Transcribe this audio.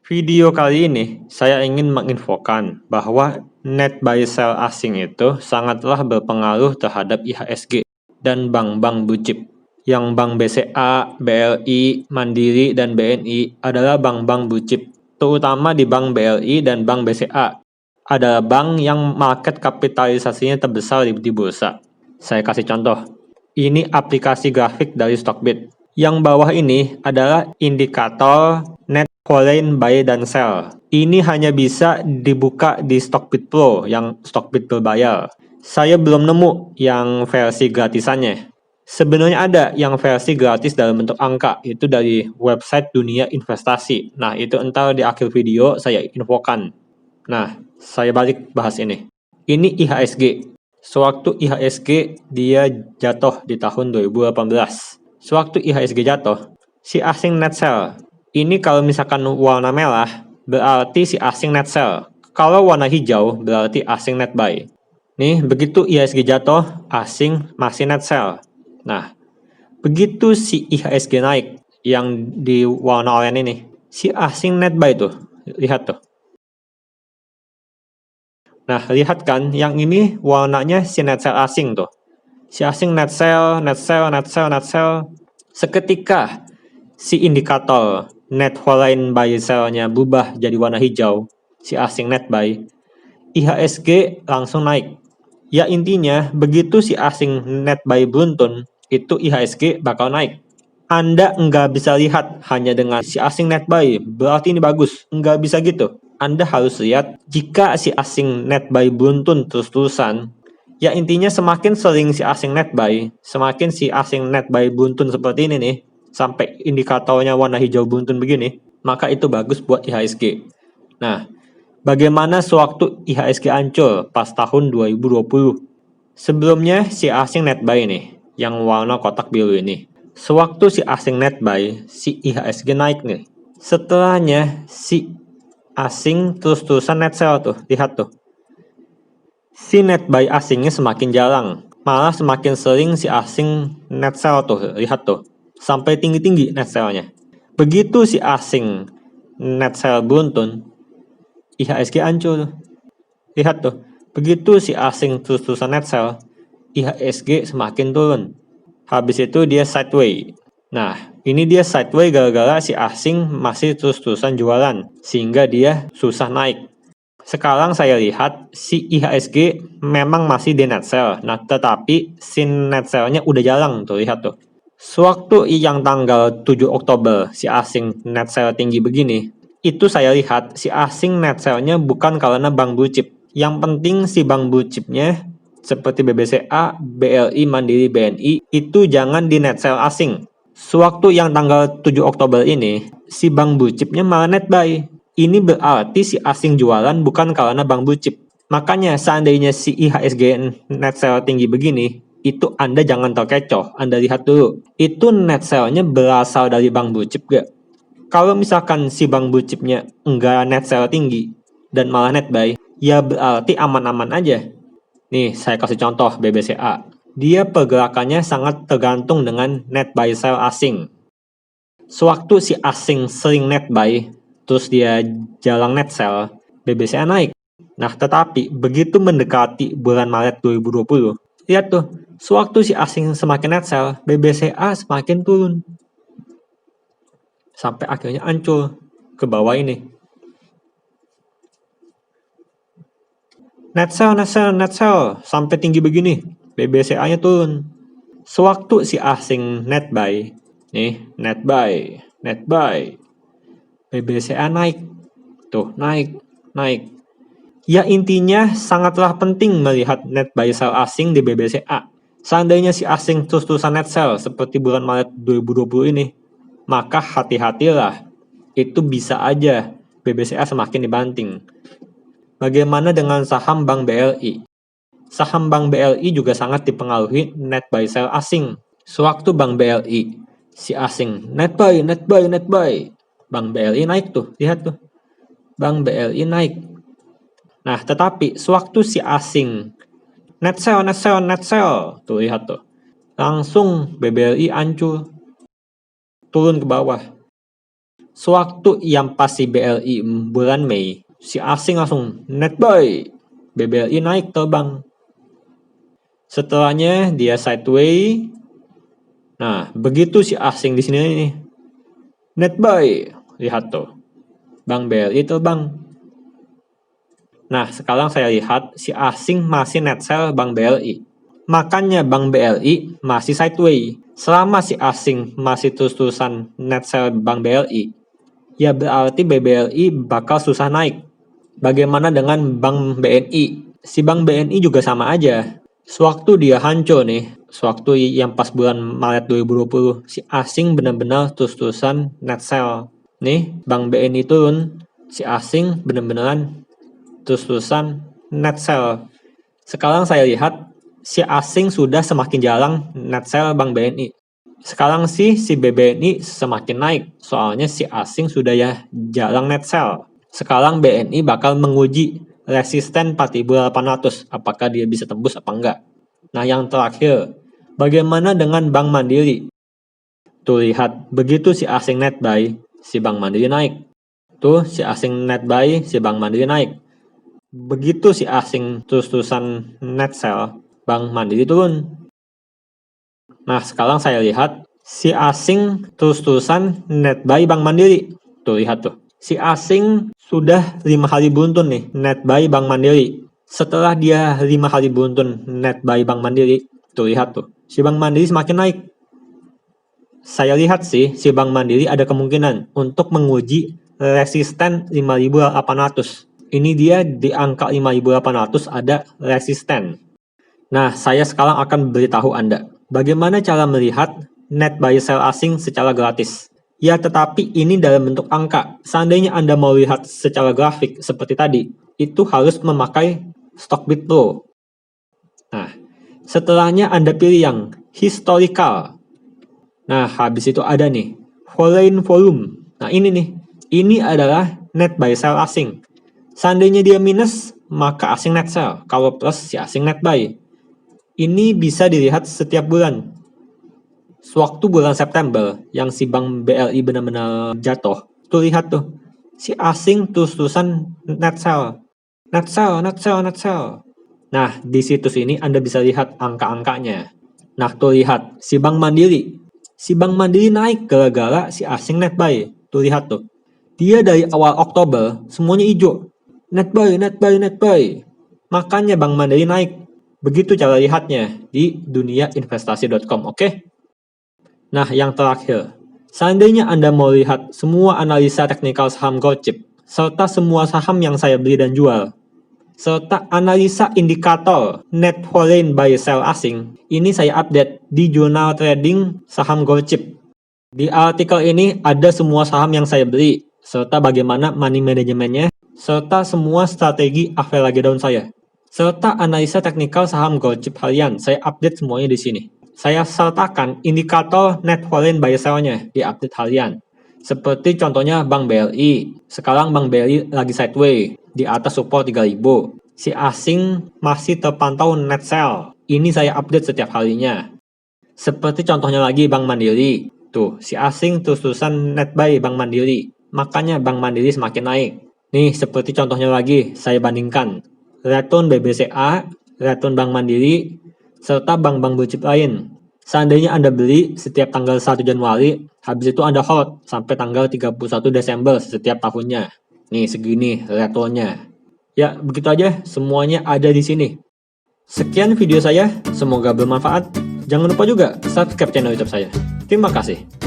Video kali ini saya ingin menginfokan bahwa net buy sell asing itu sangatlah berpengaruh terhadap IHSG dan bank-bank blue chip. Yang bank BCA, BLI, Mandiri, dan BNI adalah bank-bank blue chip. Terutama di bank BLI dan bank BCA adalah bank yang market kapitalisasinya terbesar di bursa. Saya kasih contoh. Ini aplikasi grafik dari Stockbit. Yang bawah ini adalah indikator net foreign buy dan sell. Ini hanya bisa dibuka di Stockbit Pro yang Stockbit berbayar. Saya belum nemu yang versi gratisannya. Sebenarnya ada yang versi gratis dalam bentuk angka, itu dari website Dunia Investasi. Nah, itu entar di akhir video saya infokan. Nah, saya balik bahas ini. Ini IHSG. Sewaktu IHSG dia jatuh di tahun 2018. Sewaktu IHSG jatuh, si asing net sell. Ini kalau misalkan warna merah, berarti si asing net sell. Kalau warna hijau, berarti asing net buy. Nih, begitu IHSG jatuh, asing masih net sell. Nah, begitu si IHSG naik, yang di warna oranye ini, si asing net buy tuh. Lihat tuh. Nah, lihat kan, yang ini warnanya si net sell asing tuh. Si asing net sell, net sell, net sell, net sell. Seketika si indikator net foreign buy sell-nya berubah jadi warna hijau, si asing net buy, IHSG langsung naik. Ya intinya, begitu si asing net buy beruntun, itu IHSG bakal naik. Anda nggak bisa lihat hanya dengan si asing net buy, berarti ini bagus. Nggak bisa gitu. Anda harus lihat jika si asing net buy beruntun terus-terusan, ya intinya semakin sering si asing net buy, semakin si asing net buy beruntun seperti ini nih, sampai indikatornya warna hijau beruntun begini, maka itu bagus buat IHSG. Nah, bagaimana sewaktu IHSG hancur pas tahun 2020? Sebelumnya si asing net buy nih, yang warna kotak biru ini. Sewaktu si asing net buy, si IHSG naik nih. Setelahnya si asing terus-terusan net sell tuh, lihat tuh. Si net buy asingnya semakin jarang, malah semakin sering si asing net sell tuh, lihat tuh. Sampai tinggi-tinggi net sell-nya. Begitu si asing net sell beruntun, IHSG hancur. Lihat tuh, begitu si asing terus-terusan net sell, IHSG semakin turun. Habis itu dia sideways. Nah, ini dia sideways gara-gara si asing masih terus-terusan jualan, sehingga dia susah naik. Sekarang saya lihat si IHSG memang masih di net sell. Nah, tetapi si net sell-nya udah jarang tuh, lihat tuh. Sewaktu yang tanggal 7 Oktober si asing net sell tinggi begini, itu saya lihat si asing net sell-nya bukan karena bank blue chip. Yang penting si bank blue chip-nya seperti BBCA, BLI, Mandiri, BNI itu jangan di net sell asing. Sewaktu yang tanggal 7 Oktober ini, si bank blue chip-nya malah net buy. Ini berarti si asing jualan bukan karena bank blue chip. Makanya seandainya si IHSG net sell tinggi begini, itu Anda jangan terkecoh, Anda lihat dulu. Itu net sell-nya berasal dari bank blue chip gak? Kalau misalkan si bank blue chip-nya enggak net sell tinggi dan malah net buy, ya berarti aman-aman aja. Nih, saya kasih contoh BBCA. Dia pergerakannya sangat tergantung dengan net buy sell asing. Sewaktu si asing sering net buy, terus dia jarang net sell, BBCA naik. Nah, tetapi begitu mendekati bulan Maret 2020, lihat tuh, sewaktu si asing semakin net sell, BBCA semakin turun. Sampai akhirnya hancur ke bawah ini. Net sell, net sell, net sell, sampai tinggi begini, BBCA-nya turun. Sewaktu si asing net buy, nih, net buy, BBCA naik. Tuh, naik. Ya intinya sangatlah penting melihat net buy sell asing di BBCA. Seandainya si asing terus-terusan net sell seperti bulan Maret 2020 ini, maka hati-hatilah. Itu bisa aja BBCA semakin dibanting. Bagaimana dengan saham Bank BLI? Saham Bank BLI juga sangat dipengaruhi net buy sell asing. Sewaktu Bank BLI, si asing net buy, Bank BLI naik tuh, lihat tuh. Bank BLI naik. Nah, tetapi sewaktu si asing net sell, tuh lihat tuh. Langsung BBLI hancur. Turun ke bawah. Sewaktu yang pas si BLI bulan Mei, si asing langsung net buy, BBLI naik terbang. Setelahnya dia sideways. Nah, begitu si asing di sini nih, net buy, lihat tuh, Bank BLI terbang. Nah, sekarang saya lihat si asing masih net sell Bank BLI. Makanya Bank BLI masih sideways. Selama si asing masih terus-terusan net sell Bank BLI, ya berarti BBLI bakal susah naik. Bagaimana dengan Bank BNI? Si Bank BNI juga sama aja. Sewaktu dia hancur nih, sewaktu yang pas bulan Maret 2020, si asing benar-benar terus-terusan net sell. Nih, Bank BNI turun, si asing benar-benaran terus-terusan net sell. Sekarang saya lihat si asing sudah semakin jarang net sell Bank BNI. Sekarang si BBNI semakin naik, soalnya si asing sudah ya jarang net sell. Sekarang BNI bakal menguji resisten 4.800, apakah dia bisa tembus apa enggak. Nah, yang terakhir, bagaimana dengan Bank Mandiri? Tuh lihat, begitu si asing net buy, si Bank Mandiri naik. Tuh si asing net buy, si Bank Mandiri naik. Begitu si asing terus-terusan net sell, Bank Mandiri turun. Nah, sekarang saya lihat si asing terus-terusan net buy Bank Mandiri. Tuh lihat tuh. Si asing sudah 5 hari beruntun nih net buy Bank Mandiri. Setelah dia 5 hari beruntun net buy Bank Mandiri, tuh lihat tuh. Si Bank Mandiri semakin naik. Saya lihat sih si Bank Mandiri ada kemungkinan untuk menguji resisten 5.800. Ini dia di angka 5.800 ada resisten. Nah, saya sekarang akan beritahu Anda bagaimana cara melihat net buy sell asing secara gratis. Ya, tetapi ini dalam bentuk angka. Seandainya Anda mau lihat secara grafik seperti tadi, itu harus memakai Stockbit Pro. Nah, setelahnya Anda pilih yang historical. Nah, habis itu ada nih, foreign volume. Nah, ini nih, ini adalah net buy sell asing. Seandainya dia minus, maka asing net sell. Kalau plus, si asing net buy. Ini bisa dilihat setiap bulan. Sewaktu bulan September, yang si Bank BLI benar-benar jatuh, tuh lihat tuh, si asing terus-terusan net sell. Net sell, net sell, net sell. Nah, di situs ini Anda bisa lihat angka-angkanya. Nah, tuh lihat, si Bank Mandiri. Si Bank Mandiri naik gara-gara si asing net buy. Tuh lihat tuh. Dia dari awal Oktober, semuanya hijau. Net buy, net buy, net buy. Makanya Bank Mandiri naik. Begitu cara lihatnya di duniainvestasi.com, oke? Nah, yang terakhir. Seandainya Anda mau lihat semua analisa teknikal saham gold chip, serta semua saham yang saya beli dan jual, serta analisa indikator net foreign buy sell asing, ini saya update di jurnal trading saham gold chip. Di artikel ini ada semua saham yang saya beli, serta bagaimana money manajemennya, serta semua strategi average down saya, serta analisa teknikal saham gold chip harian. Saya update semuanya di sini. Saya sertakan indikator net foreign buy sell-nya di update harian. Seperti contohnya Bank BLI. Sekarang Bank BLI lagi sideways di atas support 3.000. Si asing masih terpantau net sell. Ini saya update setiap harinya. Seperti contohnya lagi Bank Mandiri. Tuh, si asing terus-terusan net buy Bank Mandiri. Makanya Bank Mandiri semakin naik. Nih, seperti contohnya lagi, saya bandingkan return BBCA, return Bank Mandiri, serta bank-bank blue chip lain. Seandainya Anda beli setiap tanggal 1 Januari, habis itu Anda hold sampai tanggal 31 Desember setiap tahunnya. Nih, segini returnnya. Ya, begitu aja, semuanya ada di sini. Sekian video saya, semoga bermanfaat. Jangan lupa juga subscribe channel YouTube saya. Terima kasih.